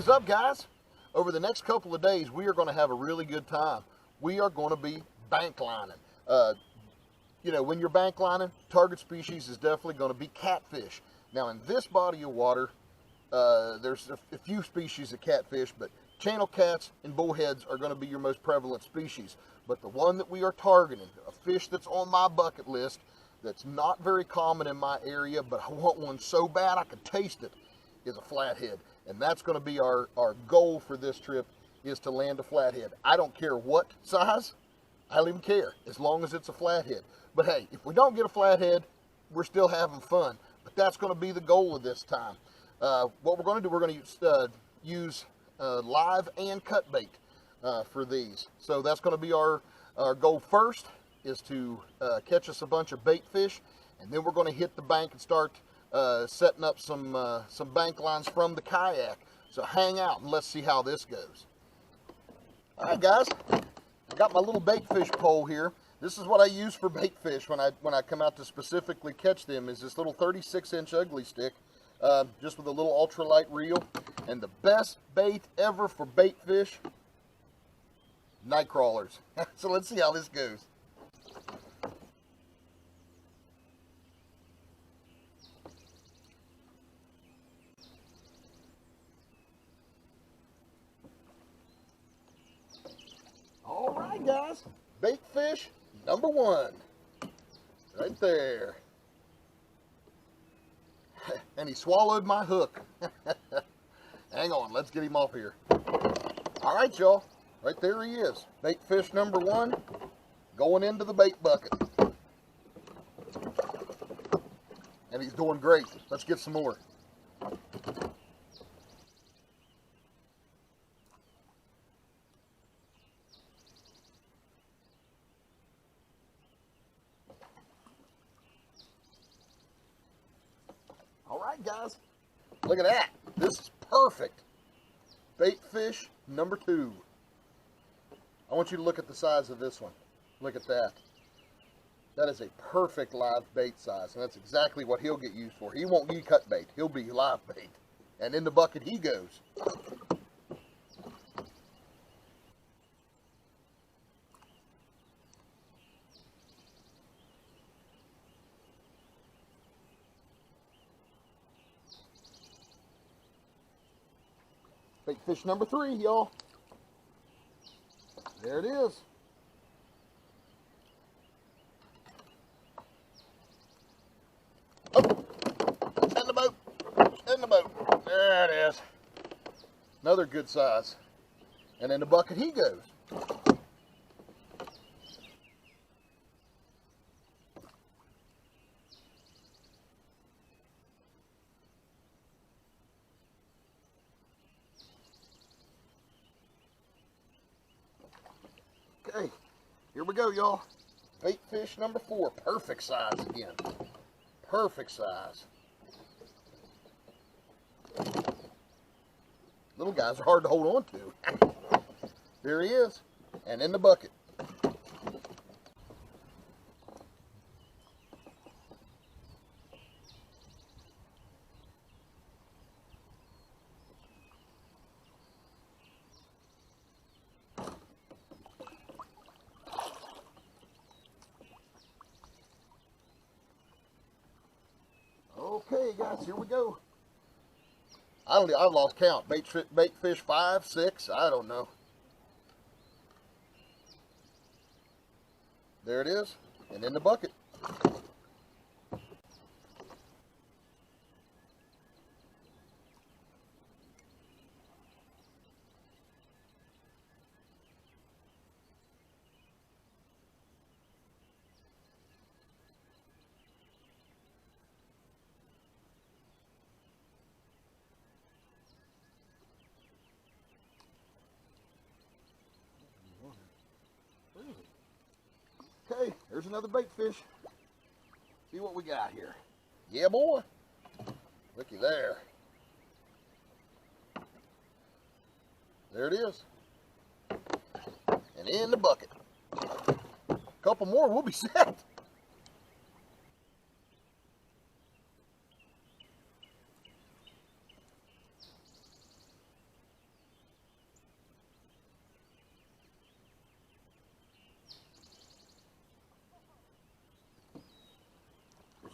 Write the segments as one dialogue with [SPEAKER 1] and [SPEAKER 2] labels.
[SPEAKER 1] is up, guys? Over the next couple of days, we are going to have a really good time. We are going to be bank lining. You know, when you're bank lining, target species is definitely going to be catfish. Now, in this body of water, there's a few species of catfish, but channel cats and bullheads are going to be your most prevalent species. But the one that we are targeting, a fish that's on my bucket list, that's not very common in my area, but I want one so bad I can taste it, is a flathead. And that's going to be our goal for this trip, is to land a flathead. I don't care what size, I don't even care, as long as it's a flathead. But hey, if we don't get a flathead, we're still having fun. But that's going to be the goal of this time. What we're going to do, we're going to use live and cut bait for these. So that's going to be our goal first, is to catch us a bunch of bait fish, and then we're going to hit the bank and start setting up some bank lines from the kayak. So hang out and let's see how this goes. All right, guys, I got my little bait fish pole here. This is what I use for bait fish when I come out to specifically catch them, is this little 36-inch ugly stick, just with a little ultralight reel. And the best bait ever for bait fish, night crawlers. So let's see how this goes. All right, guys, bait fish number one, right there. And he swallowed my hook. Hang on, let's get him off here. All right, y'all, right there he is. Bait fish number one, going into the bait bucket. And he's doing great. Let's get some more. All right, guys, look at that. This is perfect. Bait fish number two. I want you to look at the size of this one. Look at that. That is a perfect live bait size, and that's exactly what he'll get used for. He won't be cut bait. He'll be live bait. And in the bucket he goes. Bait fish number three, y'all. There it is. Oh, it's in the boat. It's in the boat. There it is. Another good size. And in the bucket he goes. Okay, here we go, y'all. Bait fish number four. Perfect size again. Perfect size. Little guys are hard to hold on to. There he is. And in the bucket. Okay, guys, here we go. I've lost count. Bait fish 5, 6, I don't know. There it is, and in the bucket. Okay, there's another bait fish. See what we got here. Yeah, boy. Looky there. There it is. And in the bucket. A couple more, we'll be set.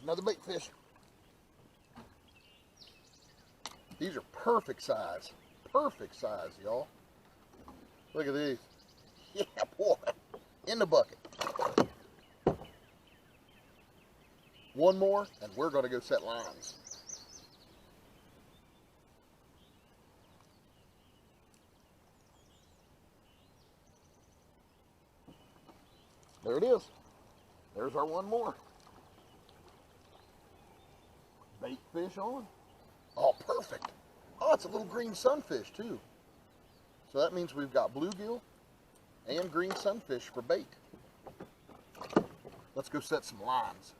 [SPEAKER 1] Another bait fish. These are perfect size. Perfect size, y'all. Look at these. Yeah, boy. In the bucket. One more, and we're going to go set lines. There it is. There's our one more. Bait fish on. Oh, perfect. Oh, it's a little green sunfish too. So that means we've got bluegill and green sunfish for bait. Let's go set some lines.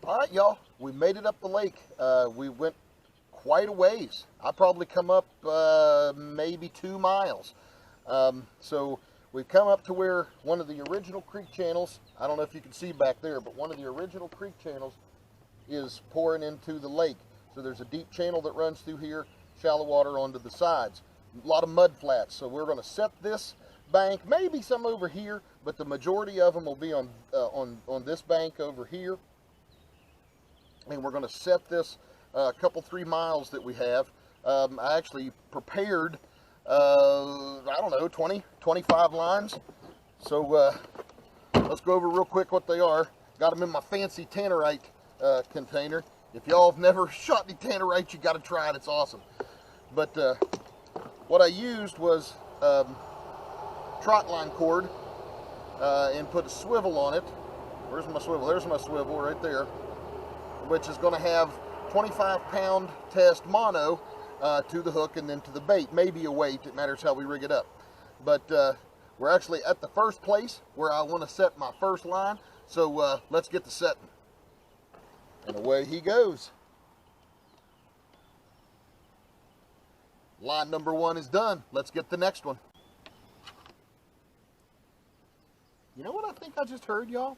[SPEAKER 1] All right, y'all, we made it up the lake. We went quite a ways. I probably come up maybe 2 miles. So we've come up to where one of the original creek channels, I don't know if you can see back there, but one of the original creek channels is pouring into the lake. So there's a deep channel that runs through here, shallow water onto the sides. A lot of mud flats. So we're going to set this bank, maybe some over here, but the majority of them will be on this bank over here. And we're going to set this couple 3 miles that we have. I actually prepared, I don't know, 20, 25 lines. So let's go over real quick what they are. Got them in my fancy tannerite container. If y'all have never shot any tannerite, you got to try it. It's awesome. But what I used was trot line cord and put a swivel on it. Where's my swivel? There's my swivel right there, which is going to have 25-pound test mono to the hook and then to the bait. Maybe a weight, it matters how we rig it up. But we're actually at the first place where I want to set my first line, so let's get to setting. And away he goes. Line number 1 is done. Let's get the next one. You know what I think I just heard, y'all?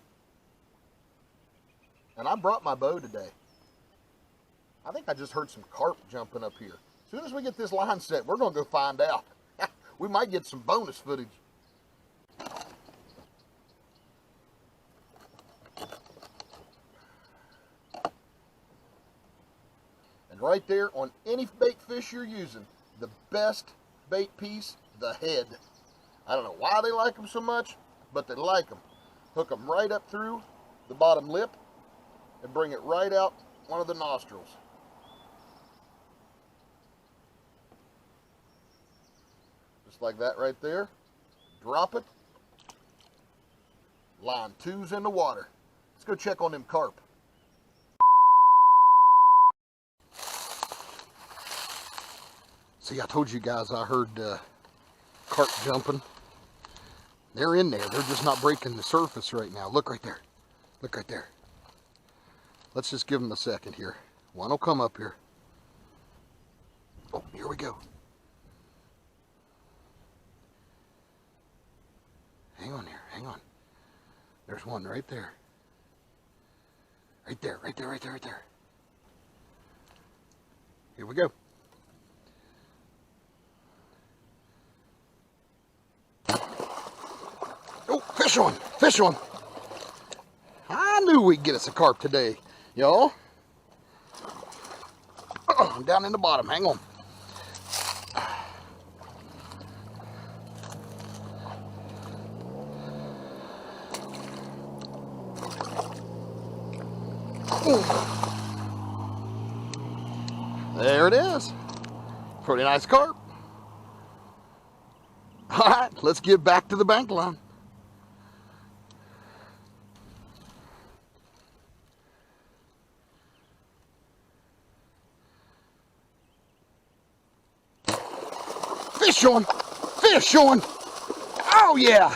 [SPEAKER 1] And I brought my bow today. I think I just heard some carp jumping up here. As soon as we get this line set, we're going to go find out. We might get some bonus footage. And right there on any bait fish you're using, the best bait piece, the head. I don't know why they like them so much, but they like them. Hook them right up through the bottom lip and bring it right out one of the nostrils. Just like that right there. Drop it. Line 2's in the water. Let's go check on them carp. See, I told you guys I heard carp jumping. They're in there. They're just not breaking the surface right now. Look right there. Look right there. Let's just give them a second here. One will come up here. Oh, here we go. Hang on here. Hang on. There's one right there. Right there. Right there. Right there. Right there. Here we go. Oh, fish on. Fish on. I knew we'd get us a carp today, y'all. I'm down in the bottom. Hang on. There it is. Pretty nice carp. All right, let's get back to the bank line. Fish on! Fish on! Oh yeah!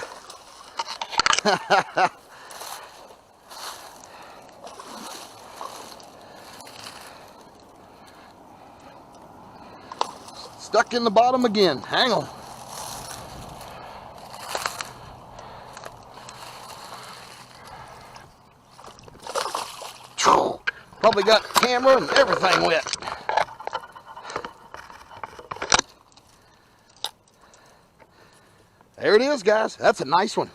[SPEAKER 1] Stuck in the bottom again. Hang on. Probably got the camera and everything wet. There it is, guys. That's a nice one.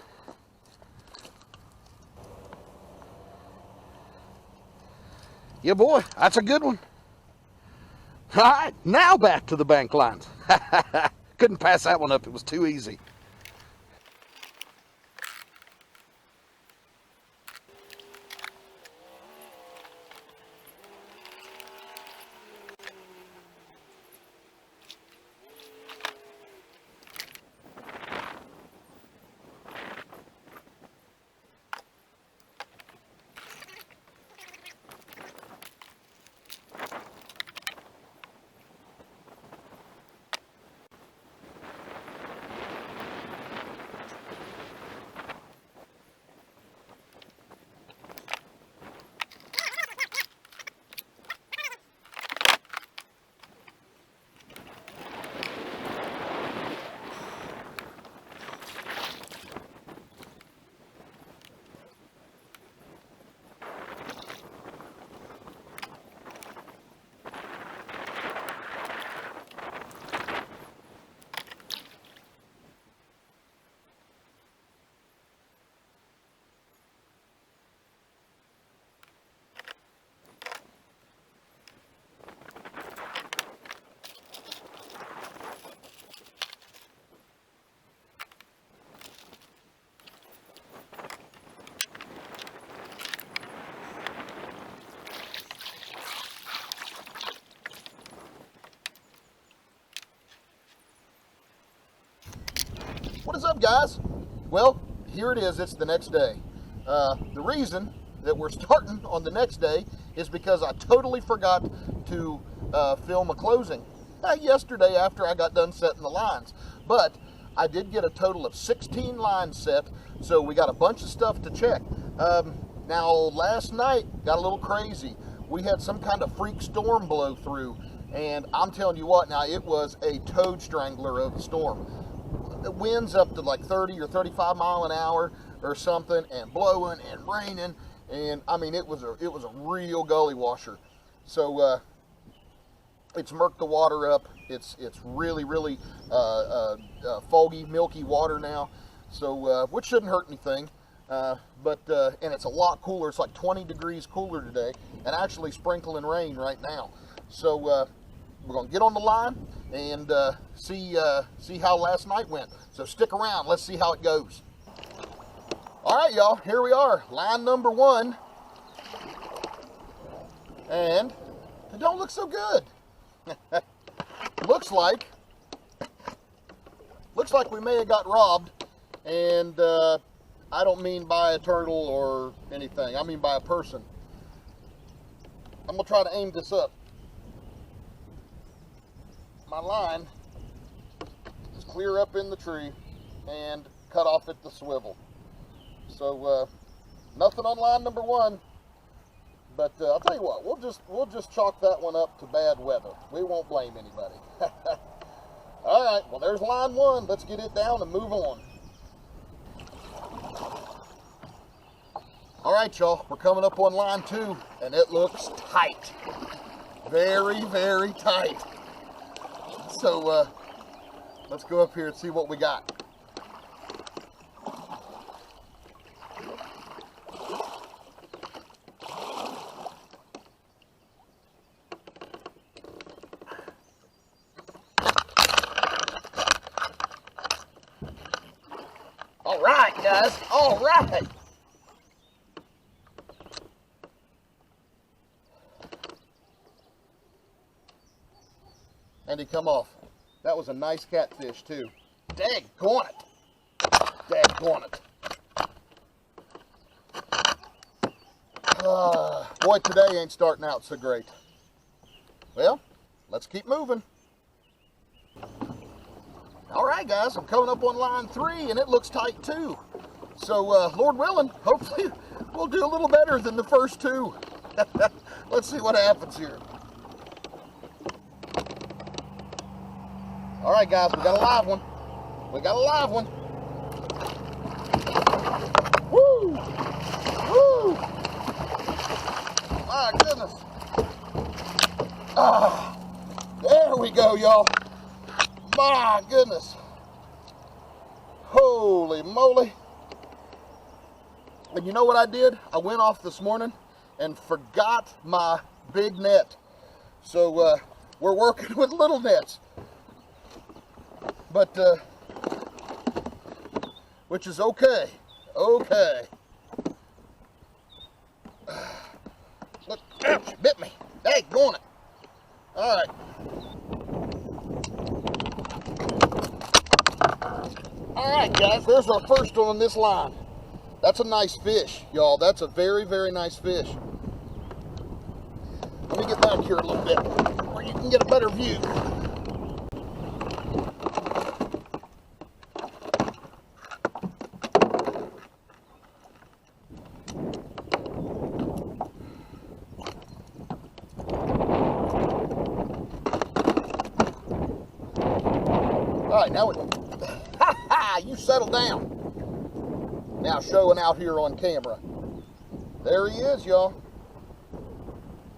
[SPEAKER 2] Yeah, boy, that's a good one. All right, now back to the bank lines. Couldn't pass that one up. It was too easy.
[SPEAKER 1] What is up, guys? Well, here it is. It's the next day. The reason that we're starting on the next day is because I totally forgot to film a closing yesterday after I got done setting the lines. But I did get a total of 16 lines set, so we got a bunch of stuff to check. Now, last night got a little crazy. We had some kind of freak storm blow through, and I'm telling you what, now it was a toad strangler of a storm. The winds up to like 30 or 35 mile an hour or something, and blowing and raining, and I mean it was a real gully washer. So it's murked the water up. It's really foggy, milky water now. So which shouldn't hurt anything. But it's a lot cooler. It's like 20 degrees cooler today, and actually sprinkling rain right now. So we're gonna get on the line and see how last night went. So stick around. Let's see how it goes. All right, y'all. Here we are, line number 1, and it don't look so good. looks like we may have got robbed, and I don't mean by a turtle or anything. I mean by a person. I'm gonna try to aim this up. My line is clear up in the tree and cut off at the swivel. So nothing on line number 1. But I'll tell you what, we'll just chalk that one up to bad weather. We won't blame anybody. All right, well there's line 1. Let's get it down and move on. All right, y'all, we're coming up on line 2, and it looks tight. Very, very tight. So let's go up here and see what we got. All right, guys, all right. And he come off. That was a nice catfish too. Daggone it. Daggone it. Boy, today ain't starting out so great. Well, let's keep moving. All right, guys, I'm coming up on line 3, and it looks tight too. So, Lord willing, hopefully we'll do a little better than the first 2. Let's see what happens here. All right, guys, we got a live one. We got a live one. Woo! Woo! My goodness. Ah, there we go, y'all. My goodness. Holy moly. And you know what I did? I went off this morning and forgot my big net. So we're working with little nets. But, which is okay. Okay. Look, ouch, bit me. Dang, on it. All right. All right, guys, there's our first one on this line. That's a nice fish, y'all. That's a very, very nice fish. Let me get back here a little bit where you can get a better view. All right, now you settle down. Now showing out here on camera. There he is, y'all.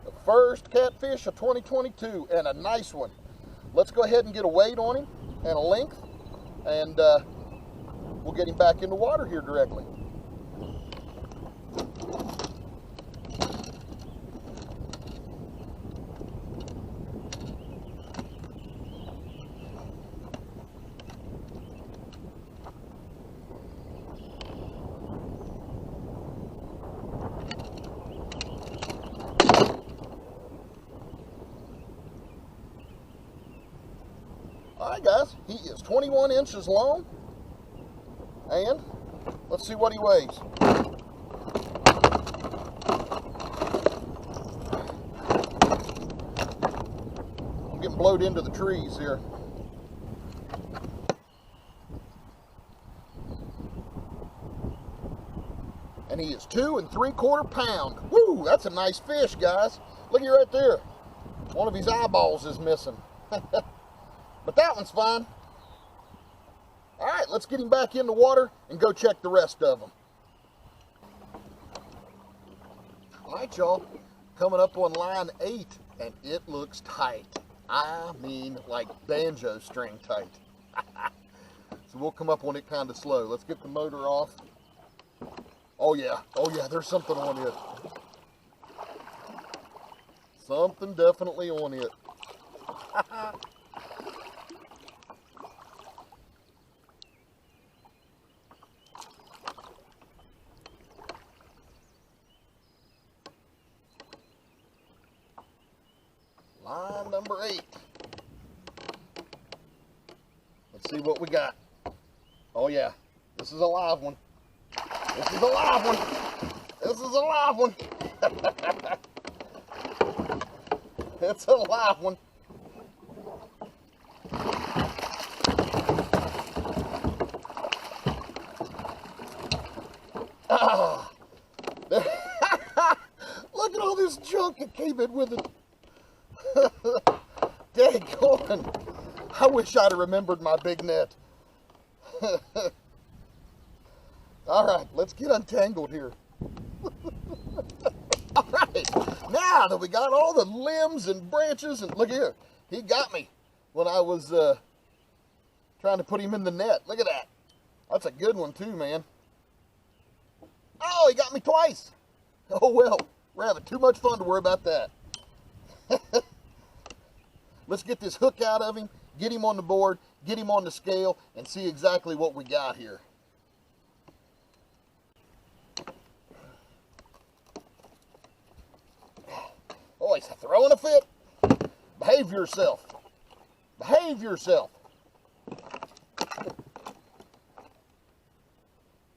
[SPEAKER 1] The first catfish of 2022, and a nice one. Let's go ahead and get a weight on him and a length, and we'll get him back in the water here directly. All right, guys, he is 21 inches long, and let's see what he weighs. I'm getting blowed into the trees here. And he is 2 3/4 pounds. Woo, that's a nice fish, guys. Look at right there. One of his eyeballs is missing. But that one's fine. All right, let's get him back in the water and go check the rest of them. All right, y'all, coming up on line 8, and it looks tight. I mean, like banjo string tight. So we'll come up on it kind of slow. Let's get the motor off. Oh yeah, there's something on it. Something definitely on it. Line number 8. Let's see what we got. Oh yeah, this is a live one. This is a live one. This is a live one. It's a live one. Ah. Look at all this junk that came in with it. Daggone. I wish I'd have remembered my big net. All right, let's get untangled here. All right, now that we got all the limbs and branches, and look here, he got me when I was trying to put him in the net. Look at that. That's a good one too, man. Oh, he got me twice. Oh well, we're having too much fun to worry about that. Let's get this hook out of him, get him on the board, get him on the scale, and see exactly what we got here. Oh, he's throwing a fit. Behave yourself. Behave yourself.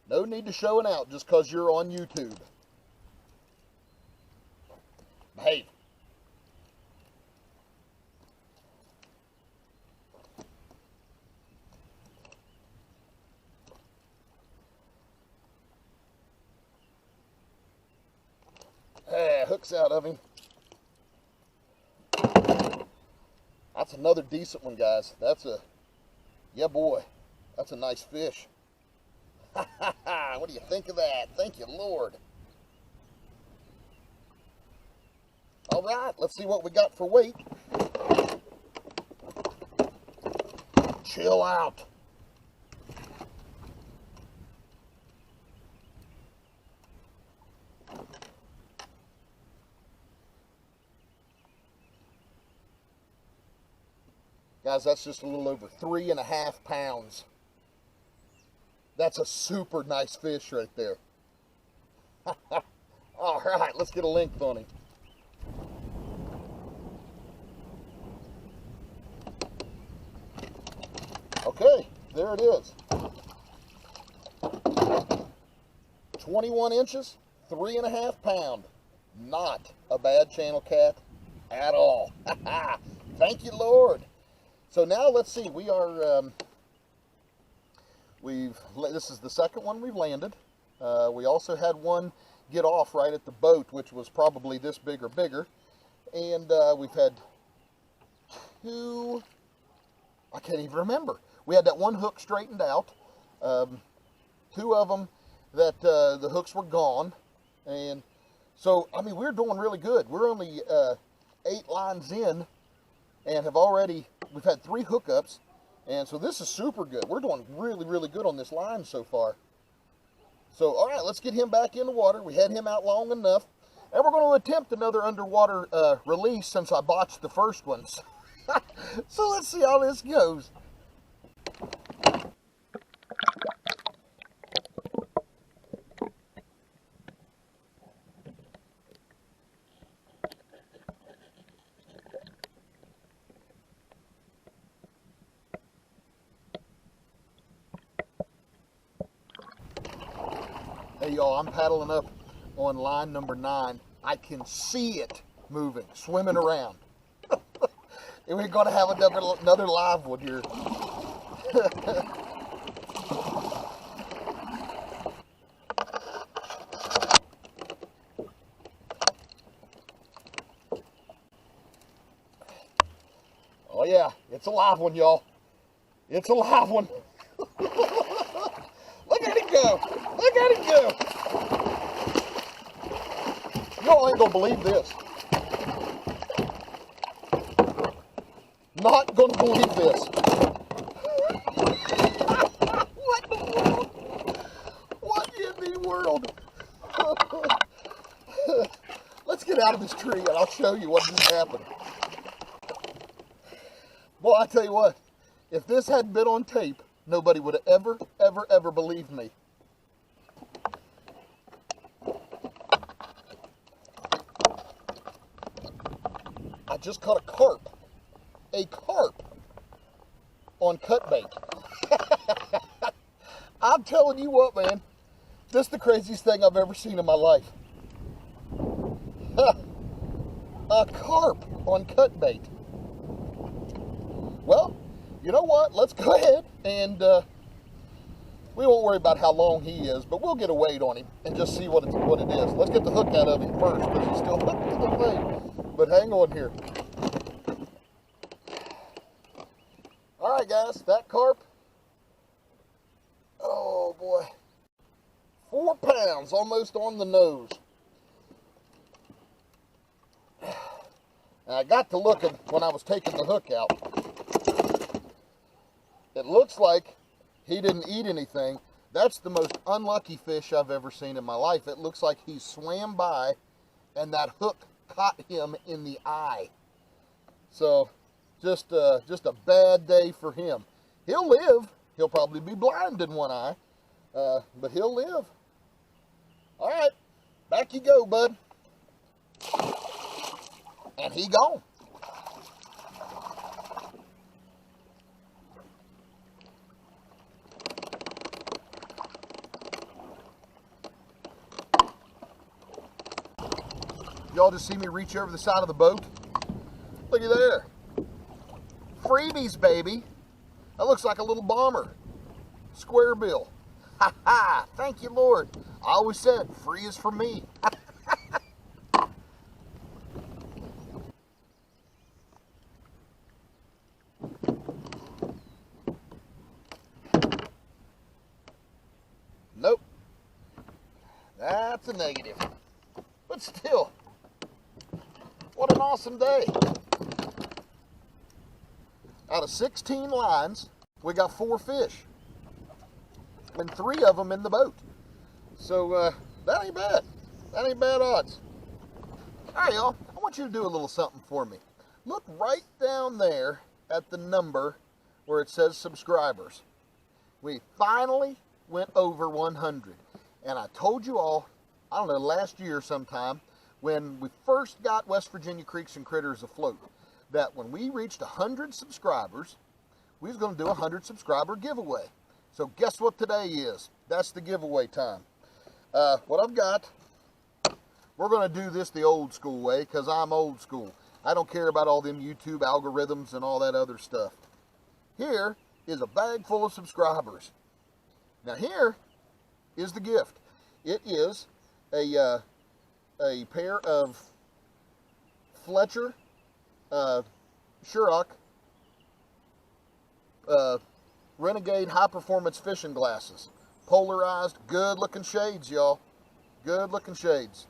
[SPEAKER 1] No need to showing out just because you're on YouTube. Behave. Hooks out of him. That's another decent one, guys. That's a, yeah boy, that's a nice fish. What do you think of that? Thank you, Lord. All right, let's see what we got for weight. Chill out. Guys, that's just a little over 3.5 pounds. That's a super nice fish right there. All right, let's get a length on him. Okay, there it is. 21 inches, 3.5 pound. Not a bad channel cat at all. Thank you, Lord. So now let's see. We are this is the second one we've landed. We also had one get off right at the boat, which was probably this big or bigger, and we've had two. I can't even remember. We had that one hook straightened out. Two of them that the hooks were gone, and so I mean we're doing really good. We're only 8 lines in, and we've had 3 hookups, and so this is super good. We're doing really, really good on this line so far. So all right, let's get him back in the water. We had him out long enough, and we're going to attempt another underwater release since I botched the first ones. So let's see how this goes. Hey y'all, I'm paddling up on line number 9. I can see it moving, swimming around. And we're gonna have another live one here. Oh yeah, it's a live one, y'all. It's a live one. Look at him go. Look at him go. Y'all ain't gonna believe this. Not gonna believe this. What in the world? What in the world? Let's get out of this tree and I'll show you what just happened. Boy, I tell you what, if this hadn't been on tape, nobody would have ever believed me. I just caught a carp on cut bait. I'm telling you what, man, this is the craziest thing I've ever seen in my life. A carp on cut bait. Well, you know what? Let's go ahead and we won't worry about how long he is, but we'll get a weight on him and just see what it is. Let's get the hook out of him first because he's still hooked to the thing. But hang on here. All right, guys, that carp. Oh boy, 4 pounds, almost on the nose. And I got to looking when I was taking the hook out. It looks like he didn't eat anything. That's the most unlucky fish I've ever seen in my life. It looks like he swam by and that hook caught him in the eye. So just a bad day for him. He'll live. He'll probably be blind in one eye, but he'll live. All right, back you go, bud. And he gone. Y'all just see me reach over the side of the boat? Look at there. Freebies, baby. That looks like a little bomber. Square bill. Ha ha. Thank you, Lord. I always said free is for me. Nope. That's a negative. But still, what an awesome day. Out of 16 lines, we got 4 fish. And 3 of them in the boat. So, that ain't bad. That ain't bad odds. All right, y'all. I want you to do a little something for me. Look right down there at the number where it says subscribers. We finally went over 100. And I told you all, I don't know, last year sometime, when we first got West Virginia Creeks and Critters afloat, that when we reached 100 subscribers, we was going to do a 100 subscriber giveaway. So guess what today is? That's the giveaway time. What I've got, we're going to do this the old school way, because I'm old school. I don't care about all them YouTube algorithms and all that other stuff. Here is a bag full of subscribers. Now here is the gift. It is a pair of Fletcher Shurock Renegade high performance fishing glasses. Polarized, good looking shades, y'all. Good looking shades.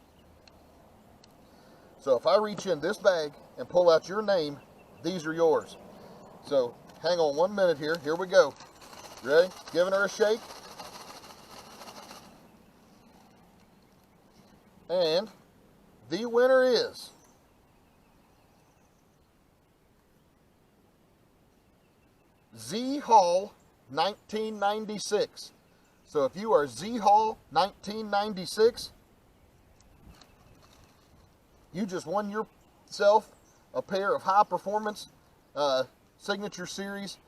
[SPEAKER 1] So if I reach in this bag and pull out your name, these are yours. So hang on 1 minute here. Here we go. Ready? Giving her a shake. And the winner is Z Hall 1996. So if you are Z Hall 1996, you just won yourself a pair of high performance signature series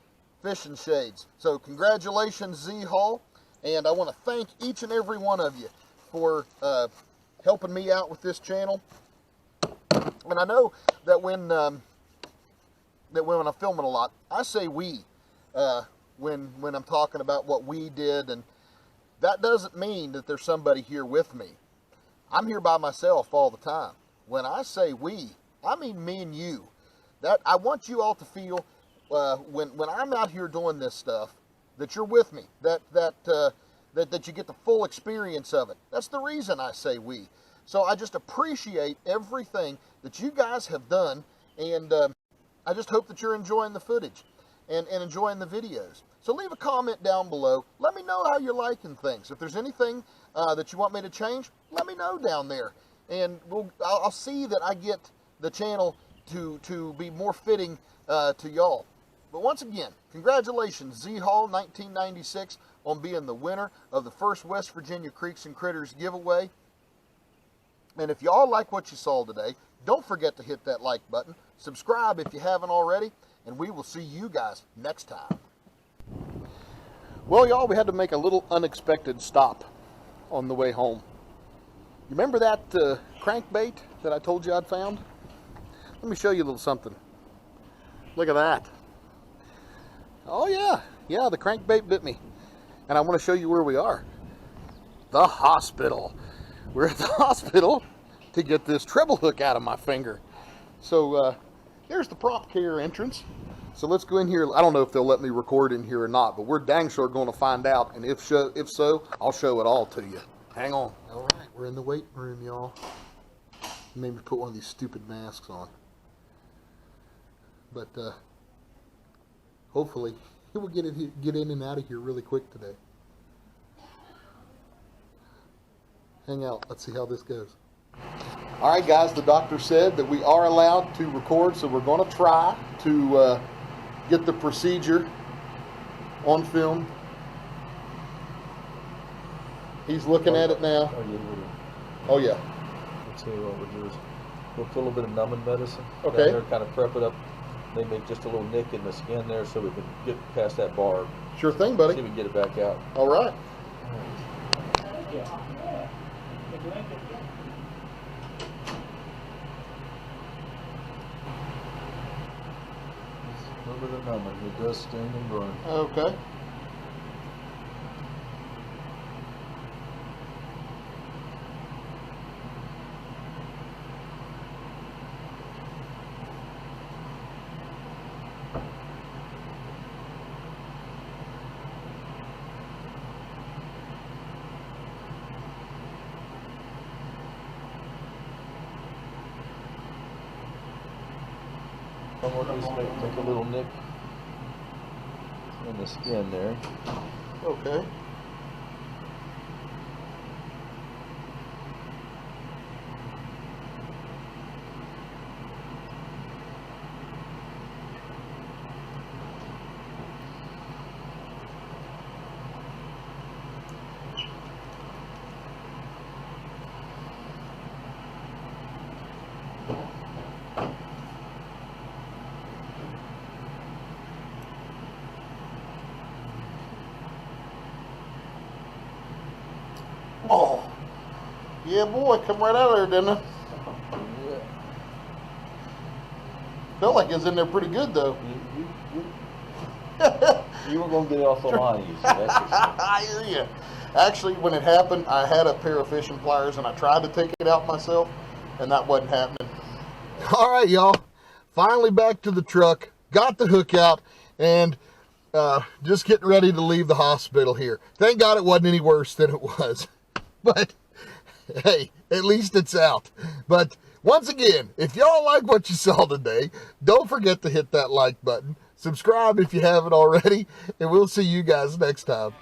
[SPEAKER 1] fishing shades. So congratulations, Z Hall, and I want to thank each and every one of you for helping me out with this channel. And I know that when I'm filming a lot, I say we when I'm talking about what we did, and that doesn't mean that there's somebody here with me. I'm here by myself all the time. When I say we, I mean me and you. That I want you all to feel when I'm out here doing this stuff, that you're with me, that you get the full experience of it. That's the reason I say we. So I just appreciate everything that you guys have done, and I just hope that you're enjoying the footage and enjoying the videos. So leave a comment down below. Let me know how you're liking things. If there's anything that you want me to change, let me know down there. And I'll see that I get the channel to be more fitting to y'all. But once again, congratulations, Z Hall 1996, on being the winner of the first West Virginia Creeks and Critters giveaway. And if y'all like what you saw today, don't forget to hit that like button. Subscribe if you haven't already, and we will see you guys next time. Well, y'all, we had to make a little unexpected stop on the way home. You remember that crankbait that I told you I'd found? Let me show you a little something. Look at that. Oh yeah, the crankbait bit me. And I want to show you where we are. The hospital. We're at the hospital to get this treble hook out of my finger. So here's the prop care entrance. So let's go in here. I don't know if they'll let me record in here or not, but we're dang sure going to find out. And if so, I'll show it all to you. Hang on. All right, we're in the waiting room, y'all. Maybe put one of these stupid masks on. But hopefully we'll get in and out of here really quick today. Hang out. Let's see how this goes. All right, guys, the doctor said that we are allowed to record, so we're going to try to get the procedure on film. He's looking at it now. Oh, yeah.
[SPEAKER 3] I'll tell you what we'll do is we'll put a little bit of numbing medicine.
[SPEAKER 1] Okay.
[SPEAKER 3] Down there, kind of prep it up. They make just a little nick in the skin there so we can get past that barb.
[SPEAKER 1] Sure thing, buddy.
[SPEAKER 3] See if we can get it back out.
[SPEAKER 1] All right.
[SPEAKER 3] A little bit of numbing. It does sting and burn.
[SPEAKER 1] Okay.
[SPEAKER 3] I'm going to just make a little nick in the skin there.
[SPEAKER 1] Okay. Yeah, boy, come right out of there, didn't it?
[SPEAKER 3] Yeah.
[SPEAKER 1] Felt like it was in there pretty good, though.
[SPEAKER 3] You were going to get it off the line easy, that's for sure.
[SPEAKER 1] I hear you. Actually, when it happened, I had a pair of fishing pliers, and I tried to take it out myself, and that wasn't happening. All right, y'all. Finally back to the truck. Got the hook out, and just getting ready to leave the hospital here. Thank God it wasn't any worse than it was. But, hey, at least it's out. But, once again, if y'all like what you saw today, don't forget to hit that like button. Subscribe if you haven't already, and we'll see you guys next time.